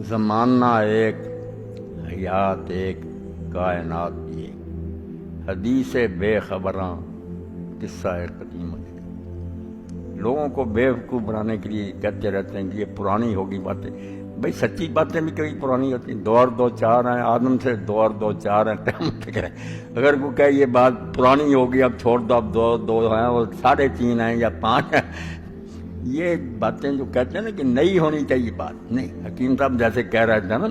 زمانہ ایک، حیات ایک، کائنات بھی ایک، حدیث بے خبراں، قصہ قدیم۔ لوگوں کو بیوقوف بنانے کے لیے کہتے رہتے ہیں کہ یہ پرانی ہوگی باتیں۔ بھائی سچی باتیں بھی کبھی پرانی ہوتی ہیں۔ 2 اور 2 4 ہیں، آدم سے 2 اور 2 4 ہیں، قیامت تک ہے۔ اگر کوئی کہے یہ بات پرانی ہوگی اب چھوڑ دو، اب 2 2 ہیں اور 3.5 ہیں یا 5 ہیں، یہ باتیں جو کہتے ہیں نا کہ نئی ہونی چاہیے بات، نہیں۔ حکیم صاحب جیسے کہہ رہے تھے نا،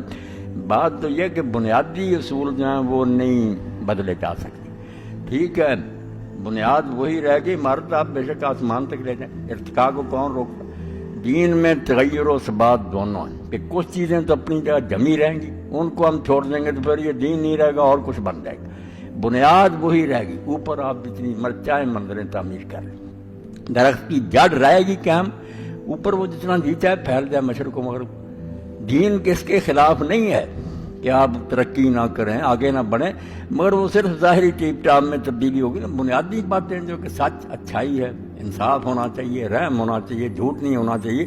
بات تو یہ کہ بنیادی اصول جو ہیں وہ نہیں بدلے جا سکتے، ٹھیک ہے، بنیاد وہی رہے گی۔ مرد آپ بے شک آسمان تک لے جائیں، ارتقاء کو کون روکتا؟ دین میں تغیر و ثبات دونوں ہیں کہ کچھ چیزیں تو اپنی جگہ جمی رہیں گی، ان کو ہم چھوڑ دیں گے تو پھر یہ دین نہیں رہے گا اور کچھ بن جائے گا۔ بنیاد وہی رہے گی، اوپر آپ جتنی مرچائیں مندریں تعمیر کر لیں، درخت کی جڑ رہے گی قائم، اوپر وہ جتنا جی چاہے پھیل جائے مشرق و مغرب۔ دین کس کے خلاف نہیں ہے کہ آپ ترقی نہ کریں، آگے نہ بڑھیں، مگر وہ صرف ظاہری ٹیپ ٹاپ میں تبدیلی ہوگی نا۔ بنیادی باتیں جو کہ سچ، اچھائی ہے، انصاف ہونا چاہیے، رحم ہونا چاہیے، جھوٹ نہیں ہونا چاہیے،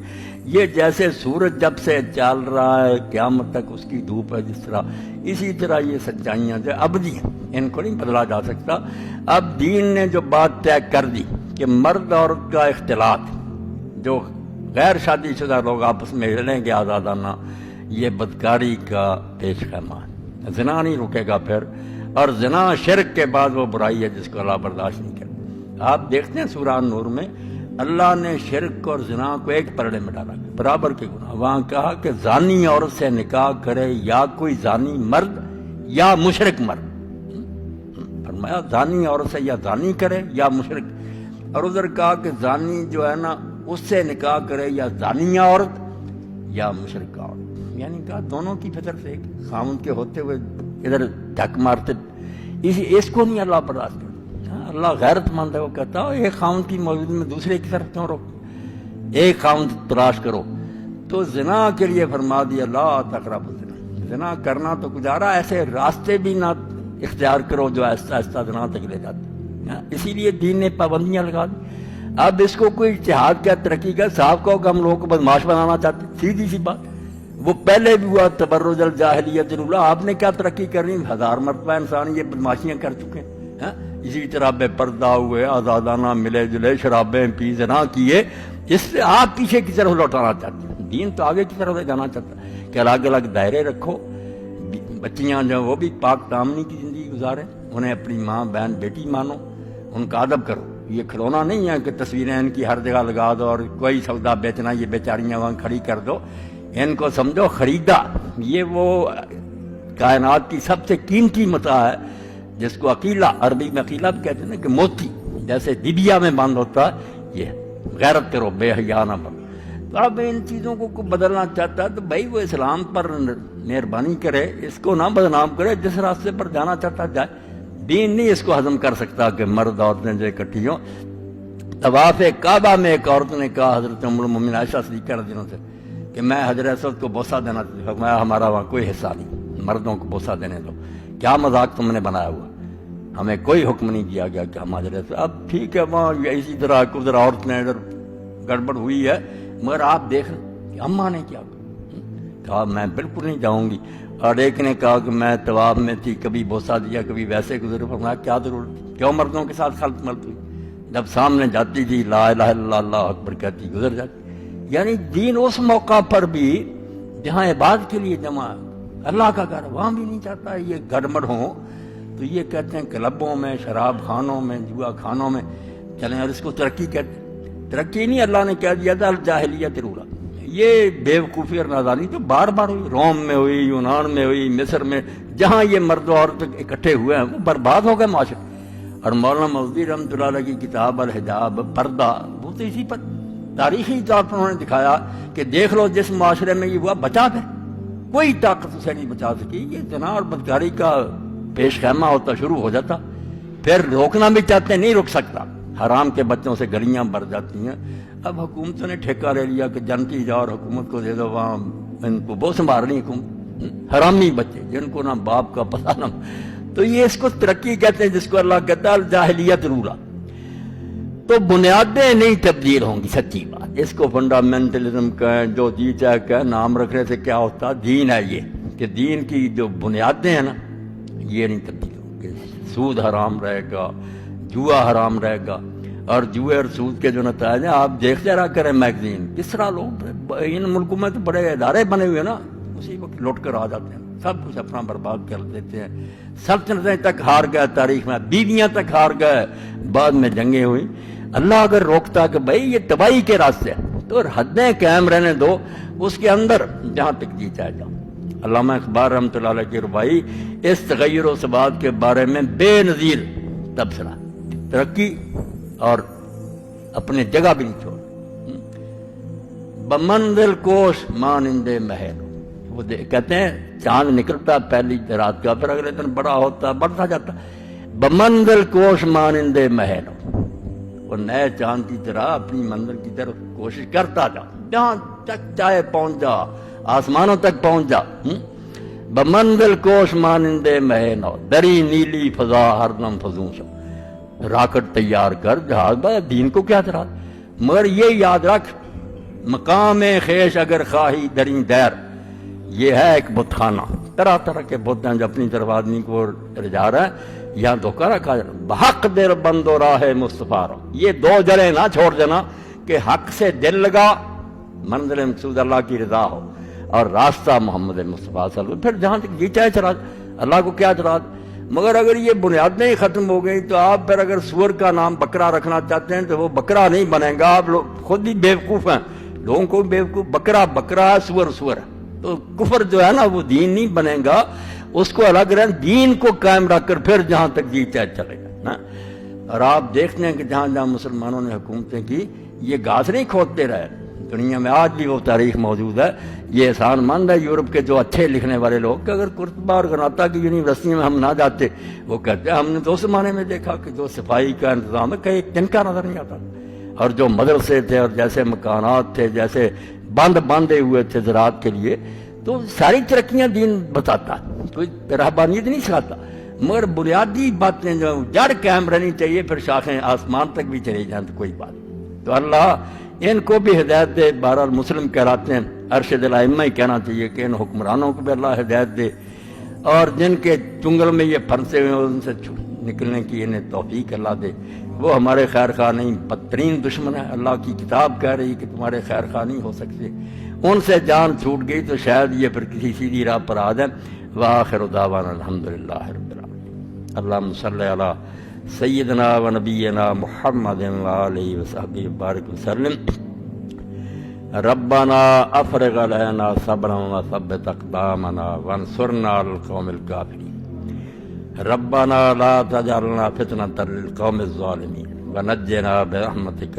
یہ جیسے سورج جب سے چل رہا ہے قیامت تک اس کی دھوپ ہے جس طرح، اسی طرح یہ سچائیاں جو ابدی ہیں، ان کو نہیں بدلا جا سکتا۔ اب دین نے جو بات طے کر دی کہ مرد عورت کا اختلاط، جو غیر شادی شدہ لوگ آپس میں رہیں گے آزادانہ، یہ بدکاری کا پیش خیمہ ہے، زنا نہیں رکے گا پھر، اور زنا شرک کے بعد وہ برائی ہے جس کو اللہ برداشت نہیں کرتا۔ آپ دیکھتے ہیں سورہ نور میں اللہ نے شرک اور زنا کو ایک پرڑے میں ڈالا، برابر کے گناہ۔ وہاں کہا کہ زانی عورت سے نکاح کرے یا کوئی زانی مرد یا مشرک مرد، فرمایا زانی عورت سے یا زانی کرے یا مشرک، اور ادھر کہا کہ زانی جو ہے نا اس سے نکاح کرے یا زانیہ عورت یا مشرکہ عورت، یعنی کہا دونوں کی فطر سے ایک خاوند کے ہوتے ہوئے ادھر دھک مارتے، اس کو نہیں اللہ برداشت کرتا۔ اللہ غیرت مند ہے، وہ کہتا ہے ایک خاوند کی موجودگی میں دوسرے کی طرف کیوں روکتے، ایک خاوند تلاش کرو۔ تو زنا کے لیے فرما دیا لا تقربوا الزنا، زنا کرنا تو گزارا، ایسے راستے بھی نہ اختیار کرو جو آہستہ آہستہ زنا تک لے جاتے، اسی لیے دین نے پابندیاں لگا دی۔ اب اس کو کوئی اجتہاد کیا ترقی کا صاحب کو کہ ہم لوگوں کو بدماش بنانا چاہتے، سیدھی سی بات، وہ پہلے بھی ہوا تبرج الجاہلیت الاولی، آپ نے کیا ترقی کرنی؟ 1000 مرتبہ انسان یہ بدماشیاں کر چکے ہیں، اسی طرح بے پردہ ہوئے، آزادانہ ملے جلے، شرابیں پی، زنا کیے، اس سے آپ پیچھے کی طرف لوٹانا چاہتے ہیں۔ دین تو آگے کی طرف لے جانا چاہتا ہے کہ الگ الگ دائرے رکھو، بچیاں جو وہ بھی پاک دامنی کی زندگی گزاریں، انہیں اپنی ماں بہن بیٹی مانو، ان کا ادب کرو۔ یہ کھلونا نہیں ہے کہ تصویریں ان کی ہر جگہ لگا دو اور کوئی سودا بیچنا، یہ بیچاریاں وہاں کھڑی کر دو، ان کو سمجھو خریدا۔ یہ وہ کائنات کی سب سے قیمتی متاع ہے جس کو عقیلہ، عربی میں عقیلہ بھی کہتے ہیں نا، کہ موتی جیسے ڈبیا میں بند ہوتا ہے، یہ غیرت کرو، بے حیا نہ بنو۔ تو اب ان چیزوں کو کوئی بدلنا چاہتا ہے تو بھائی وہ اسلام پر مہربانی کرے، اس کو نہ بدنام کرے، جس راستے پر جانا چاہتا جائے۔ دین نہیں اس کو ہضم کر سکتا کہ مرد عورتیں جو اکٹھی ہوں۔ طواف کعبہ میں ایک عورت نے کہا حضرت ام المؤمنین عائشہ صدیقہ رضی اللہ عنہا سے کہ میں حجر اسود کو بوسہ دینا چاہتا ہوں، فرمایا ہمارا وہاں کوئی حصہ نہیں، مردوں کو بوسہ دینے دو، کیا مذاق تم نے بنایا ہوا، ہمیں کوئی حکم نہیں دیا گیا کہ ہم حجر اسود۔ اب ٹھیک ہے وہاں اسی طرح ادھر عورت نے ادھر گڑبڑ ہوئی ہے، مگر آپ دیکھ کہ اماں نے کیا کہا میں بالکل نہیں جاؤں گی، اور ایک نے کہا کہ میں طواف میں تھی، کبھی بوسہ دیا کبھی ویسے گزر، فرمایا کیا ضرورت تھی، کیوں مردوں کے ساتھ خلط ملط ہوئی، جب سامنے جاتی تھی لا الہ الا اللہ اللہ اکبر کہتی گزر جاتی۔ یعنی دین اس موقع پر بھی جہاں عبادت کے لیے جمع اللہ کا گھر، وہاں بھی نہیں چاہتا یہ گڑبڑ ہو۔ تو یہ کہتے ہیں کلبوں میں، شراب خانوں میں، جوا خانوں میں چلیں، اور اس کو ترقی کہتے ہیں۔ ترقی نہیں، اللہ نے کہہ دیا تھا الجاہلیت الاولی۔ یہ بیوقوفی اور نادانی تو بار بار ہوئی، روم میں ہوئی، یونان میں ہوئی، مصر میں، جہاں یہ مرد و عورت اکٹھے ہوئے ہیں وہ برباد ہو گئے معاشرے۔ اور مولانا مودودی رحمۃ اللہ علیہ کی کتاب الحجاب، پردہ، وہ تو اسی پر تاریخی طور پر انہوں نے دکھایا کہ دیکھ لو جس معاشرے میں یہ ہوا بچا ہے، کوئی طاقت اسے نہیں بچا سکی۔ یہ زنا اور بدکاری کا پیش خیمہ ہوتا شروع ہو جاتا، پھر روکنا بھی چاہتے نہیں رک سکتا، حرام کے بچوں سے گلیاں بھر جاتی ہیں۔ اب حکومتوں نے ٹھیکہ لے لیا کہ جنتی جاؤ اور حکومت کو دے دو، وہاں ان کو بہت سنبھال رہی حکومت، حرامی بچے جن کو نہ باپ کا پتہ نہ۔ تو یہ اس کو ترقی کہتے ہیں جس کو اللہ کہتا ہے الجاہلیت الاولی۔ تو بنیادیں نہیں تبدیل ہوں گی، سچی بات۔ اس کو فنڈامنٹلزم کہیں، جو جی چاہے کہیں، نام رکھنے سے کیا ہوتا؟ دین ہے یہ، کہ دین کی جو بنیادیں ہیں نا یہ نہیں تبدیل ہوں گی۔ سود حرام رہے گا، جوا حرام رہے گا، اور جوئے اور سود کے جو نتائج ہیں آپ دیکھتے رہا کریں میگزین، کس طرح لوگ ان ملکوں میں تو بڑے ادارے بنے ہوئے ہیں نا، اسی وقت لوٹ کر آ جاتے ہیں، سب کچھ اپنا برباد کر دیتے ہیں۔ سلطنتیں تک ہار گئے تاریخ میں، بیویاں تک ہار گئے، بعد میں جنگیں ہوئی۔ اللہ اگر روکتا کہ بھائی یہ تباہی کے راستے ہیں تو حدیں قائم رہنے دو، اس کے اندر جہاں تک جی چاہے جاؤ۔ علامہ اقبال رحمۃ اللہ علیہ کی ربائی اس تغیر و ثبات کے بارے میں بے نظیر تبصرہ، ترقی اور اپنے جگہ بھی نہیں چھوڑ۔ بمنزل کوش مانندے محل، وہ کہتے ہیں چاند نکلتا پہلی رات کا، پھر اگلے دن بڑا ہوتا بڑھتا جاتا۔ بمنزل کوش مانندے محل، وہ نئے چاند کی طرح اپنی منزل کی طرف کوشش کرتا جا، جہاں تک چاہے پہنچ جا، آسمانوں تک پہنچ جا۔ بمنزل کوش مانندے محل، دری نیلی فضا ہر دم فضوں شو، راکٹ تیار کر جہاز با، دین کو کیا اعتراض؟ مگر یہ یاد رکھ، مقام خیش اگر خواہی دریں دیر، یہ ہے ایک بت خانہ، طرح طرح کے بت ہیں جو اپنی طرف آدمی کو رجا رہا ہے، یہاں دھوکہ رکھا جائے۔ بحق دل بند و راہ مصطفیٰ رو، یہ دو جڑیں نہ چھوڑ دینا کہ حق سے دل لگا، منزل مقصود اللہ کی رضا ہو، اور راستہ محمد مصطفیٰ صلی اللہ علیہ وسلم، پھر جہاں تک جی چاہے اعتراض، اللہ کو کیا اعتراض؟ مگر اگر یہ بنیادیں ہی ختم ہو گئی تو آپ پھر اگر سور کا نام بکرا رکھنا چاہتے ہیں تو وہ بکرا نہیں بنے گا، آپ لوگ خود بھی بیوقوف ہیں، لوگوں کو بیوقوف، بکرا بکرا ہے، سور سور ہے، تو کفر جو ہے نا وہ دین نہیں بنے گا، اس کو الگ رہن، دین کو قائم رکھ کر پھر جہاں تک جی چاہے چلے گا نا۔ اور آپ دیکھتے ہیں کہ جہاں جہاں مسلمانوں نے حکومتیں کی، یہ گھاس نہیں کھودتے رہے، دنیا میں آج بھی وہ تاریخ موجود ہے۔ یہ احسان مند ہے یورپ کے جو اچھے لکھنے والے لوگ کہ اگر قرطبہ اور غناطہ کی یونیورسٹی میں ہم نہ جاتے، وہ کہتے ہیں ہم نے تو اس زمانے میں دیکھا کہ جو صفائی کا انتظام ہے کہیں تنکا نظر نہیں آتا، اور جو مدرسے تھے اور جیسے مکانات تھے، جیسے باندھے ہوئے تھے زراعت کے لیے، تو ساری ترقیاں دین بتاتا، کوئی رہبانیت نہیں سکھاتا، مگر بنیادی باتیں جو جڑ قائم رہنی چاہیے، پھر شاخیں آسمان تک بھی چلی جائیں تو کوئی بات۔ تو اللہ ان کو بھی ہدایت دے، بہرحال مسلم کہلاتے ہیں، ارشد الائمہ ہی کہنا چاہیے کہ ان حکمرانوں کو بھی اللہ ہدایت دے، اور جن کے چنگل میں یہ پھنسے ہوئے ہیں ان سے نکلنے کی انہیں توفیق اللہ دے۔ وہ ہمارے خیر خواہ نہیں، بدترین دشمن ہے، اللہ کی کتاب کہہ رہی کہ تمہارے خیر خواہ نہیں ہو سکتے، ان سے جان چھوٹ گئی تو شاید یہ پھر کسی سیدھی راہ پر آ جائیں۔ وآخر دعوانا الحمدللہ رب العالمین۔ اللہم صلی علی سیدنا و نبینا محمد وآلہ وصحبہ وبارک وسلم۔ ربنا افرغ علینا صبرا وثبت اقدامنا وانصرنا علی القوم الکافرین۔ ربنا لا تجعلنا فتنة للقوم الظالمین ونجنا برحمتک